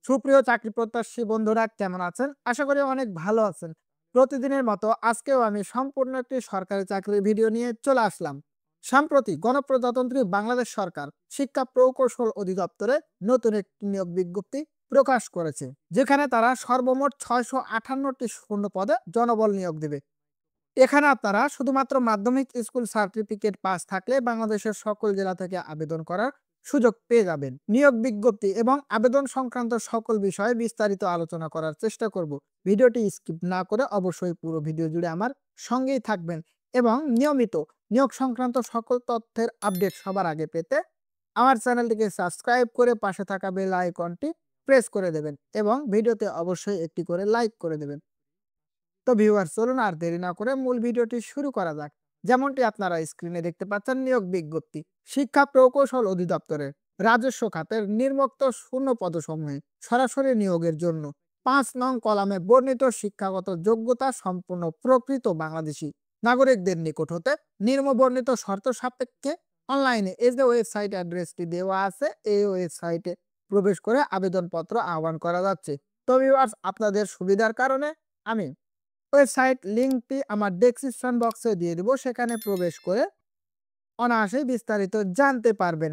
সুপ্রিয় চাকরি প্রত্যাশী বন্ধুরা কেমন আছেন? আশা করি অনেক ভালো আছেন। প্রতিদিনের মতো আজকেও আমি সম্পূর্ণ একটি সরকারি চাকরির ভিডিও নিয়ে চলে আসলাম। সম্প্রতি গণপ্রজাতন্ত্রী বাংলাদেশ সরকার শিক্ষা প্রকৌশল অধিদপ্তরে নতুন একটি নিয়োগ বিজ্ঞপ্তি প্রকাশ করেছে, যেখানে তারা সর্বমোট ৬৫৮টি শূন্য পদে জনবল নিয়োগ দেবে। এখানে আপনারা শুধুমাত্র মাধ্যমিক স্কুল সার্টিফিকেট পাস থাকলে বাংলাদেশের সকল জেলা থেকে আবেদন করার সুযোগ পেয়ে যাবেন। নিয়োগ বিজ্ঞপ্তি এবং আবেদন সংক্রান্ত সকল বিষয়ে বিস্তারিত আলোচনা করার চেষ্টা করব। ভিডিওটি স্কিপ না করে অবশ্যই পুরো ভিডিও জুড়ে আমার সঙ্গেই থাকবেন এবং নিয়মিত নিয়োগ সংক্রান্ত সকল তথ্যের আপডেট সবার আগে পেতে আমার চ্যানেলটিকে সাবস্ক্রাইব করে পাশে থাকা বেল আইকনটি প্রেস করে দেবেন এবং ভিডিওতে অবশ্যই একটি করে লাইক করে দেবেন। তো ভিউয়ার চলুন আর দেরি না করে মূল ভিডিওটি শুরু করা যাক। যেমনটি আপনারা স্ক্রিনে দেখতে পাচ্ছেন, নিয়োগ বিজ্ঞপ্তি শিক্ষা প্রকৌশল অধিদপ্তরের রাজস্ব খাতের নির্মুক্ত শূন্য পদসমূহে সরাসরি নিয়োগের জন্য ৫ নং কলামে বর্ণিত শিক্ষাগত যোগ্যতা সম্পূর্ণ প্রকৃত বাংলাদেশী নাগরিকদের নিকট হতে নিম্নবর্ণিত শর্ত সাপেক্ষে অনলাইনে এই যে ওয়েবসাইট অ্যাড্রেসটি দেওয়া আছে, এই ওয়েবসাইটে প্রবেশ করে আবেদনপত্র আহ্বান করা যাচ্ছে। তো ভিউয়ার্স, আপনাদের সুবিধার কারণে আমি ওয়েবসাইট লিঙ্কটি আমার ডেসক্রিপশন বক্সে দিয়ে দিব। সেখানে প্রবেশ করে অনায়াসেই বিস্তারিত জানতে পারবেন।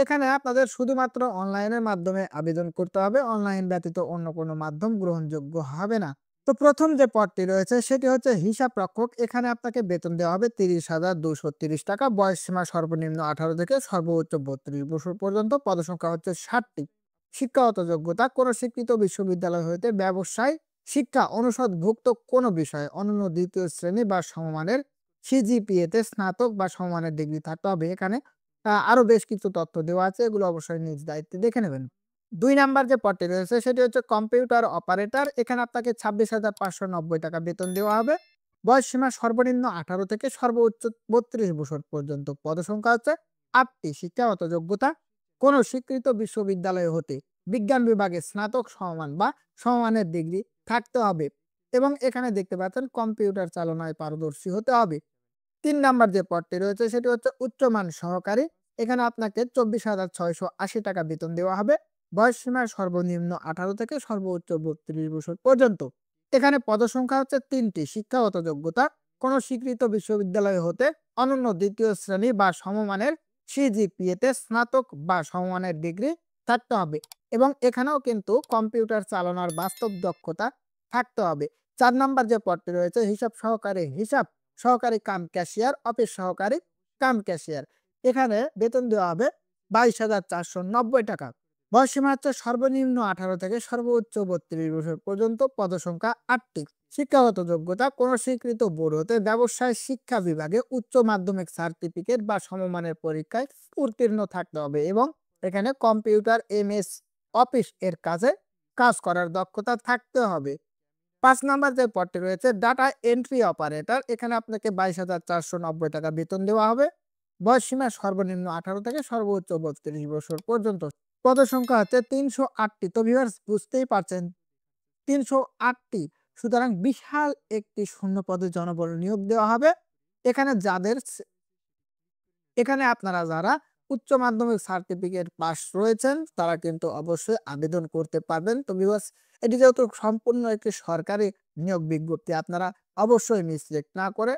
এখানে আপনাদের শুধুমাত্র অনলাইনের মাধ্যমে আবেদন করতে হবে। অনলাইন ব্যতীত অন্য কোনো মাধ্যম গ্রহণযোগ্য হবে না। তো প্রথম যে পদটি রয়েছে সেটি হচ্ছে হিসাব রক্ষক। এখানে আপনাকে বেতন দেওয়া হবে ৩০,২৩০ টাকা। বয়স সীমা সর্বনিম্ন ১৮ থেকে সর্বোচ্চ ৩২ বছর পর্যন্ত। পদসংখ্যা হচ্ছে ৬০টি। শিক্ষাগত যোগ্যতা কোনো স্বীকৃত বিশ্ববিদ্যালয় হইতে ব্যবসায় শিক্ষা অনুষদভুক্ত কোনো বিষয়ে অনন্য দ্বিতীয় শ্রেণী বা সমমানের সিজিপিএতে স্নাতক বা সমমানের ডিগ্রি থাকতে হবে। এখানে আরো বেশ কিছু তথ্য দেওয়া আছে, এগুলো অবশ্যই নিজ দায়িত্বে দেখে নেবেন। ২ নাম্বার যে পদটি রয়েছে সেটি হচ্ছে কম্পিউটার অপারেটর। এখানে আপনাকে ২৬,৫৯০ টাকা বেতন দেওয়া হবে। বয়স সীমা সর্বনিম্ন ১৮ থেকে সর্বোচ্চ ৩২ বছর পর্যন্ত। পদসংখ্যা হচ্ছে ৮টি। শিক্ষাগত যোগ্যতা কোনো স্বীকৃত বিশ্ববিদ্যালয় হতে বিজ্ঞান বিভাগে স্নাতক সমমান বা সমমানের ডিগ্রি থাকতে হবে এবং এখানে দেখতে পাচ্ছেন কম্পিউটার চালনায় পারদর্শী হতে হবে। ৩ নাম্বার যে পদটি রয়েছে সেটি হচ্ছে উচ্চমান সহকারী। এখানে আপনাকে ২৪,৬৮০ টাকা বেতন দেওয়া হবে। বয়স সীমা সর্বনিম্ন ১৮ থেকে সর্বোচ্চ ৩২ বছর পর্যন্ত। এখানে পদসংখ্যা হচ্ছে ৩টি। শিক্ষাগত যোগ্যতা কোনো স্বীকৃত বিশ্ববিদ্যালয় হতে অনন্য দ্বিতীয় শ্রেণী বা সমমানের সিজিপিএতে স্নাতক বা সমমানের ডিগ্রি থাকতে হবে এবং এখানেও কিন্তু কম্পিউটার চালানোর বাস্তব দক্ষতা থাকতে হবে। ৪ নাম্বার যে পদটি রয়েছে হিসাব সহকারী, হিসাব সহকারী কাম ক্যাশিয়ার, অফিস সহকারী কাম ক্যাশিয়ার। এখানে বেতন দেওয়া হবে ২২,৪৯০ টাকা। বয়সসীমা হচ্ছে সর্বনিম্ন ১৮ থেকে সর্বোচ্চ ৩২ বছর পর্যন্ত। পদসংখ্যা ৮টি। শিক্ষাগত যোগ্যতা কোনো স্বীকৃত বোর্ড হতে ব্যবসায় শিক্ষা বিভাগে উচ্চ মাধ্যমিক সার্টিফিকেট বা সমমানের পরীক্ষায় উত্তীর্ণ থাকতে হবে এবং এখানে কম্পিউটার এমএস অফিস এর কাজ করার দক্ষতা থাকতে হবে। ৫ নাম্বার যে পদটি রয়েছে ডাটা এন্ট্রি অপারেটর। এখানে আপনাকে ২২,৪৯০ টাকা বেতন দেওয়া হবে। বয়স সীমা সর্বনিম্ন ১৮ থেকে সর্বোচ্চ ৩২ বছর পর্যন্ত। পদসংখ্যা হচ্ছে ৩০৮টি। তো ভিউয়ার্স, বুঝতেই পারছেন ৩০৮টি। সুতরাং বিশাল একটি শূন্য পদে জনবল নিয়োগ দেওয়া হবে। এখানে যাদের এখানে আপনারা যারা উচ্চ মাধ্যমিক সার্টিফিকেট পাস রয়েছেন তারা কিন্তু অবশ্যই আবেদন করতে পারবেন। তো ভিউয়ার্স, এটি যেহেতু সম্পূর্ণ একটি সরকারি নিয়োগ বিজ্ঞপ্তি, আপনারা অবশ্যই মিসটেক না করে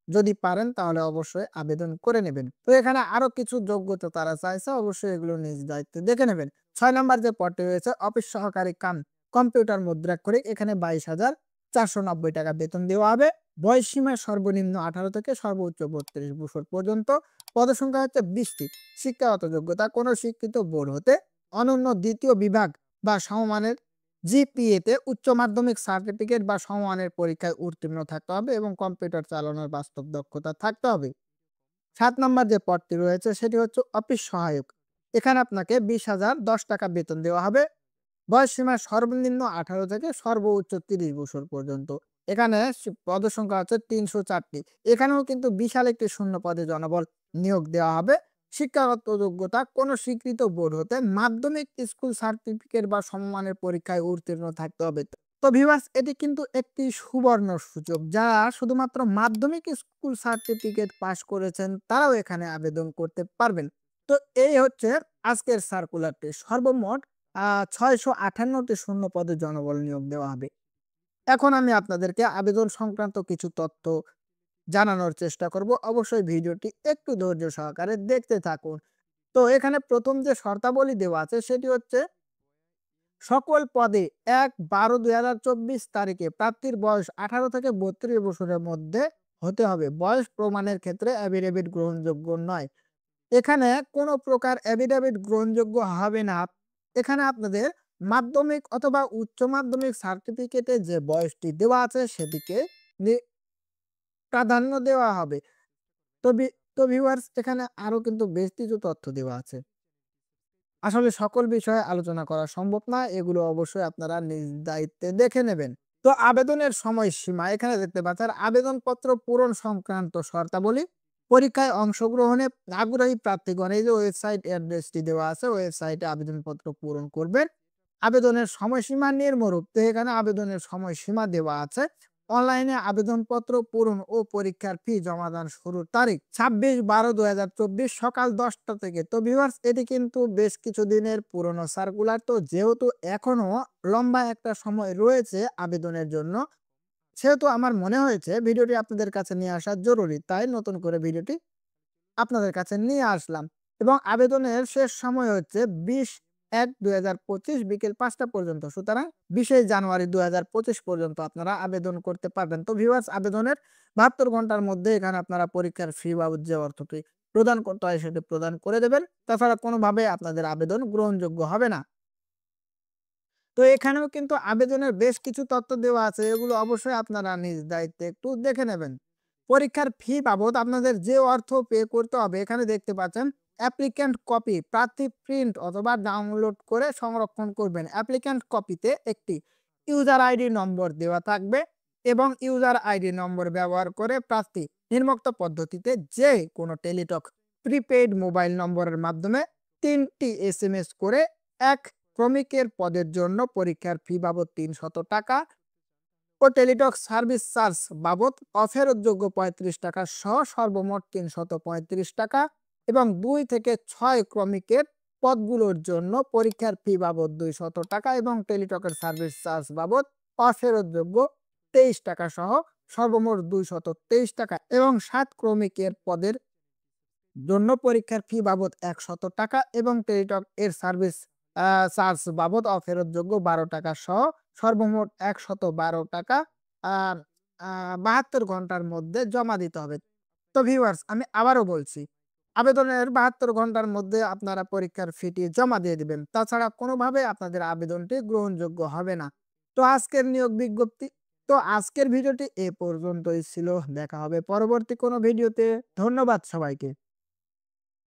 যদি পারেন তাহলে অবশ্যই আবেদন করে নেবেন। তো এখানে আরো কিছু যোগ্যতা তারা চাইছে, অবশ্যই এগুলো নিজ দায়িত্বে দেখে নেবেন। ৬ নাম্বার যে পদটি রয়েছে অফিস সহকারী কাম কম্পিউটার মুদ্রাক্ষরিক। এখানে ২২,৪৯০ টাকা বেতন দেওয়া হবে। বয়স সীমা সর্বনিম্ন ১৮ থেকে সর্বোচ্চ ৩২ বছর পর্যন্ত। পদসংখ্যা হচ্ছে ২০টি। শিক্ষাগত যোগ্যতা কোনো স্বীকৃত বোর্ড হতে অনন্য দ্বিতীয় বিভাগ বা সমমানের জিপিএতে উচ্চ মাধ্যমিক সার্টিফিকেট বা সমমানের পরীক্ষায় উত্তীর্ণ থাকতে হবে এবং কম্পিউটার চালানোর বাস্তব দক্ষতা থাকতে হবে। ৭ নাম্বার যে পদটি রয়েছে সেটি হচ্ছে অফিস সহায়ক। এখানে আপনাকে ২০,০১০ টাকা বেতন দেওয়া হবে। বয়স সীমা সর্বনিম্ন ১৮ থেকে সর্বোচ্চ ৩০ বছর পর্যন্ত। এখানে পদসংখ্যা হচ্ছে ৩০৪টি। এখানেও কিন্তু বিশাল একটি শূন্য পদে জনবল নিয়োগ দেওয়া হবে। শিক্ষাগত যোগ্যতা কোনো স্বীকৃত বোর্ড হতে মাধ্যমিক স্কুল সার্টিফিকেট বা সমমানের পরীক্ষায় উত্তীর্ণ থাকতে হবে। তো ভিউয়ার্স, এটি কিন্তু একটি সুবর্ণ সুযোগ। যারা শুধুমাত্র মাধ্যমিক স্কুল সার্টিফিকেট পাস করেছেন তারাও এখানে আবেদন করতে পারবেন। তো এই হচ্ছে আজকের সার্কুলারটি। সর্বমোট 658টি শূন্য পদে জনবল নিয়োগ দেওয়া হবে। এখন আমি আপনাদেরকে আবেদন সংক্রান্ত কিছু তথ্য জানানোর চেষ্টা করব। অবশ্যই ভিডিওটি একটু ধৈর্য সহকারে দেখতে থাকুন। তো এখানে প্রথম যে শর্তাবলী দেওয়া আছে সেটি হচ্ছে সকল পদে ১/১২/২০২৪ তারিখে প্রার্থীর বয়স ১৮ থেকে ৩২ বছরের মধ্যে হতে হবে। বয়স প্রমাণের ক্ষেত্রে অ্যাফিডেভিট গ্রহণযোগ্য নয়। এখানে কোনো প্রকার অ্যাফিডেভিট গ্রহণযোগ্য হবে না। এখানে আপনাদের মাধ্যমিক অথবা উচ্চ মাধ্যমিক সার্টিফিকেটে যে বয়সটি দেওয়া আছে সেটিকে নি প্রাধান্য দেওয়া হবে। তো ভি তো ভিউয়ার্স এখানে আরো কিন্তু বেশ কিছু তথ্য দেওয়া আছে। আসলে সকল বিষয়ে আলোচনা করা সম্ভব না। এগুলো অবশ্যই আপনারা নিজ দায়িত্বে দেখে নেবেন। তো আবেদনের সময়সীমা এখানে দেখতে পাচ্ছেন আবেদনপত্র পূরণ সংক্রান্ত শর্তাবলী। পরীক্ষায় অংশগ্রহণে আগ্রহী প্রার্থীগণ এই যে ওয়েবসাইট অ্যাড্রেসটি দেওয়া আছে ওয়েবসাইটে আবেদনপত্র পূরণ করবেন। আবেদনের সময়সীমা নিম্নরূপ। তো এখানে আবেদনের সময়সীমা দেওয়া আছে। অনলাইনে আবেদনপত্র পূরণ ও পরীক্ষার ফি জমাদান শুরুর তারিখ ২৬/১২/২০২৪ সকাল ১০টা থেকে। তো ভিউয়ার্স এটি কিন্তু বেশ কিছুদিনের পুরনো সার্কুলার। তো যেহেতু এখনো লম্বা একটা সময় রয়েছে আবেদনের জন্য, সেহেতু আমার মনে হয়েছে ভিডিওটি আপনাদের কাছে নিয়ে আসা জরুরি। তাই নতুন করে ভিডিওটি আপনাদের কাছে নিয়ে আসলাম। এবং আবেদনের শেষ সময় হচ্ছে ২০/১/২০২৫ বিকেল ৫টা পর্যন্ত। সুতরাং ২০শে জানুয়ারি ২০২৫ পর্যন্ত আপনারা আবেদন করতে পারবেন। তো ভিউয়ার্স আবেদনের ৭২ ঘন্টার মধ্যে এখানে আপনারা পরীক্ষার ফি বাবদ যে অর্থটি প্রদান করতে হয় সেটি প্রদান করে দেবেন। তাছাড়া কোনোভাবে আপনাদের আবেদন গ্রহণযোগ্য হবে না। তো এখানেও কিন্তু আবেদনের বেশ কিছু তথ্য দেওয়া আছে। এগুলো অবশ্যই আপনারা নিজ দায়িত্বে একটু দেখে নেবেন। পরীক্ষার ফি বাবদ আপনাদের যে অর্থ পে করতে হবে এখানে দেখতে পাচ্ছেন অ্যাপ্লিক্যান্ট কপি প্রার্থী প্রিন্ট অথবা ডাউনলোড করে সংরক্ষণ করবেন। অ্যাপ্লিক্যান্ট কপিতে একটি ইউজার আইডি নম্বর দেওয়া থাকবে এবং ইউজার আইডি নম্বর ব্যবহার করে প্রার্থী নিম্নোক্ত পদ্ধতিতে যে কোনো টেলিটক প্রিপেইড মোবাইল নম্বরের মাধ্যমে ৩টি এসএমএস করে এক শ্রমিকের পদের জন্য পরীক্ষার ফি বাবদ ৩০০ টাকা ও টেলিটক সার্ভিস চার্জ বাবদ অফেরতযোগ্য ৩৫ টাকা সহ সর্বমোট ৩৩৫ টাকা এবং ২ থেকে ৬ ক্রমিকের পদগুলোর জন্য পরীক্ষার ফি বাবদ ২০০ টাকা এবং টেলিটকের সার্ভিস চার্জ বাবদ অফেরতযোগ্য ২৩ টাকা সহ সর্বমোট ২২৩ টাকা এবং ৭ ক্রমিকের পদের জন্য পরীক্ষার ফি বাবদ ১০০ টাকা এবং টেলিটক এর সার্ভিস চার্জ বাবদ অফেরতযোগ্য ১২ টাকা সহ সর্বমোট ১১২ টাকা আ আ ৭২ ঘন্টার মধ্যে জমা দিতে হবে। তো ভিউয়ার্স আমি আবারও বলছি, আবেদনের ৭২ ঘন্টার মধ্যে আপনারা পরীক্ষার ফিটি জমা দিয়ে দিবেন। তাছাড়া কোনোভাবে আপনাদের আবেদনটি গ্রহণযোগ্য হবে না। তো আজকের নিয়োগ বিজ্ঞপ্তি তো আজকের ভিডিওটি এ পর্যন্তই ছিল। দেখা হবে পরবর্তী কোনো ভিডিওতে। ধন্যবাদ সবাইকে।